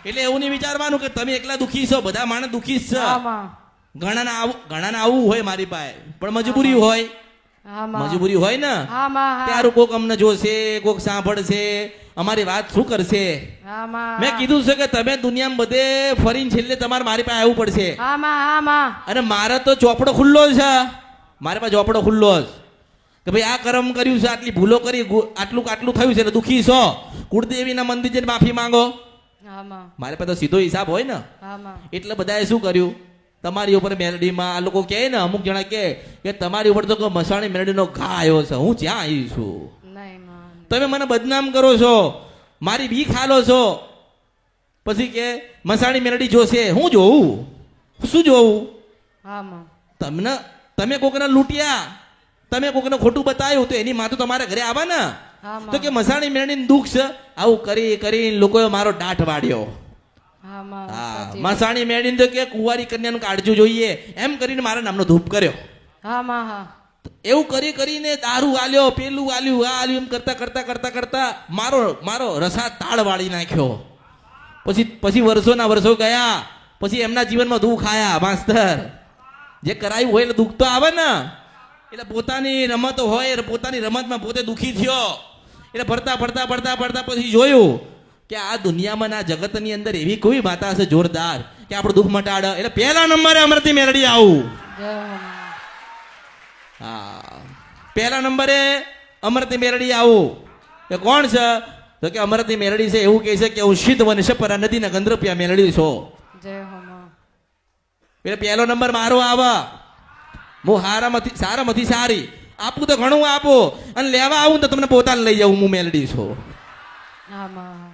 એટલે એવું નહીં વિચારવાનું કે તમે એકલા દુખી છો, બધા માણસ દુખી જ છે. આમાં ઘણાને આવું હોય મારી પાસે, પણ મજબૂરી હોય. આમાં મજબૂરી હોય ને આમાં ત્યારું કોક અમને જોશે, કોક સાંભળશે, અમારી વાત શું કરશે. આમાં મેં કીધું છે કે તમે દુનિયામાં બધે ફરીને છેલ્લે તમારે મારી પાસે આવવું પડશે. આમાં આમાં અને મારે તો ચોપડો ખુલ્લો છે, મારી પાસે ચોપડો ખુલ્લો જ કે ભાઈ આ કર્મ કર્યું છે, આટલી ભૂલો કરી, આટલું આટલું થયું છે, દુખી છો, કુળદેવીના મંદિર જઈને માફી માંગો. આમાં મારે પાસે તો સીધો હિસાબ હોય ને. આમાં એટલે બધાએ શું કર્યું, તમારી ઉપર મેલડીમાં આ લોકો કહે ને, અમુક જણા કહે કે તમારી ઉપર તો મસાણી મેલડીનો ઘા આવ્યો છે. હું જ્યાં આવી છું, નહીં માન તમે મને બદનામ કરો છો, મારી બીક હાલો છો. પછી કે મસાણી મેલડી જોશે. હું જોઉં? શું જોવું? આમાં તમે કોકને લૂંટ્યા, તમે કોકને ખોટું બતાવ્યું, તો એની માથું તમારે ઘરે આવે ને. તો કે મસાણી મેલડીને દુઃખ છે, આવું કરી કરીને લોકોએ મારો દાઢ વાળ્યો. આમાં હા, સાચી મસાણી મેળીને તો કે કુંવારી કન્યાનું કાળજું જોઈએ, એમ કરીને મારા નામનો ધૂપ કર્યો. આમાં હા એવું કરી કરીને દારૂ આલ્યો, પેલું આલ્યું, આ આલ્યું, એમ કરતા કરતા કરતા કરતા મારો રસા તાળ વાળી નાખ્યો. પછી વર્ષોના વર્ષો ગયા, પછી એમના જીવનમાં દુઃખ આયા. માસ્તર, જે કરાયું હોય એટલે દુઃખ તો આવે ને. એટલે પોતાની રમત હોય, પોતાની રમતમાં પોતે દુઃખી થયો. એટલે ફરતા ફરતા ફરતા ફરતા પછી જોયું કે આ દુનિયામાં, આ જગતની અંદર એવી કોઈ માતા છે જોરદાર કે આપણું દુઃખ મટાડે. એટલે પહેલા નંબરે અમરતી મેલડી આવું. જય હો માં. હા, પહેલા નંબરે અમરતી મેલડી આવું. કે કોણ છે? તો કે અમરતી મેલડી છે. એવું કહે છે કે હું સિદ્ધ વંશ પર નદીના ગંદ્રપિયા મેલડી છો. જય હો માં. એટલે પહેલો નંબર મારો આવે. હું સારામાંથી સારી આપું તો ઘણું આપો, અને લેવા આવું તો તમને પોતાને લઈ જાઉં. હું મેલડી છું. આમાં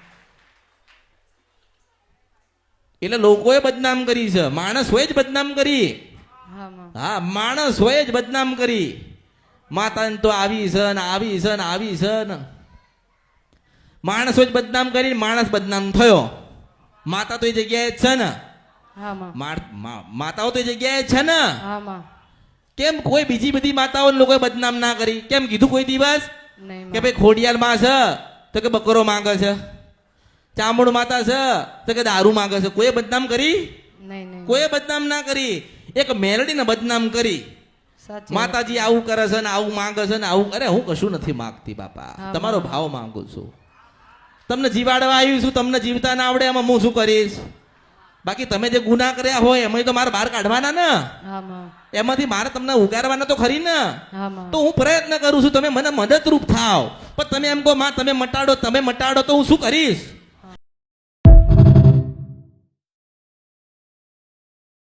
એટલે લોકોએ બદનામ કરી છે, માણસ હોય જ બદનામ કરી. આમાં હા, માણસ હોય જ બદનામ કરી. માતાને તો આવી છે ને આવી છે ને આવી છે ને. માણસ હોય જ બદનામ કરી, માણસ બદનામ થયો. માતા તો એ જગ્યાએ જ છે ને. આમાં માતાઓ તો એ જગ્યાએ જ છે ને. આમાં કેમ કોઈ બીજી બધી માતાઓ લોકોએ બદનામ ના કરી? કેમ કીધું કોઈ દિવસ નહીં કે ભાઈ ખોડિયાર માં છે તો કે બકરો માંગે છે, ચામુંડ માતા છે તો કે દારૂ માંગે છે? કોઈ બદનામ કરી? નહીં નહીં કોઈ બદનામ ના કરી. એક મેલડીને બદનામ કરી. સાચી માતાજી આવું કરે છે ને આવું માંગે છે ને આવું. અરે હું કશું નથી માંગતી બાપા, હા, તમારો ભાવ માંગુ છું. તમને જીવાડવા આવ્યું છું, તમને જીવતા ના આવડે એમાં હું શું કરીશ? બાકી તમે જે ગુના કર્યા હોય એમાં તો મારે બહાર કાઢવાના ને. આમાં એમાંથી મારે તમને ઉગારવાના તો ખરી ને. આમાં તો હું પ્રયત્ન કરું છું, તમે મને મદદરૂપ થાવ. પણ તમે એમ કહો માં તમે મટાડો તો હું શું કરીશ?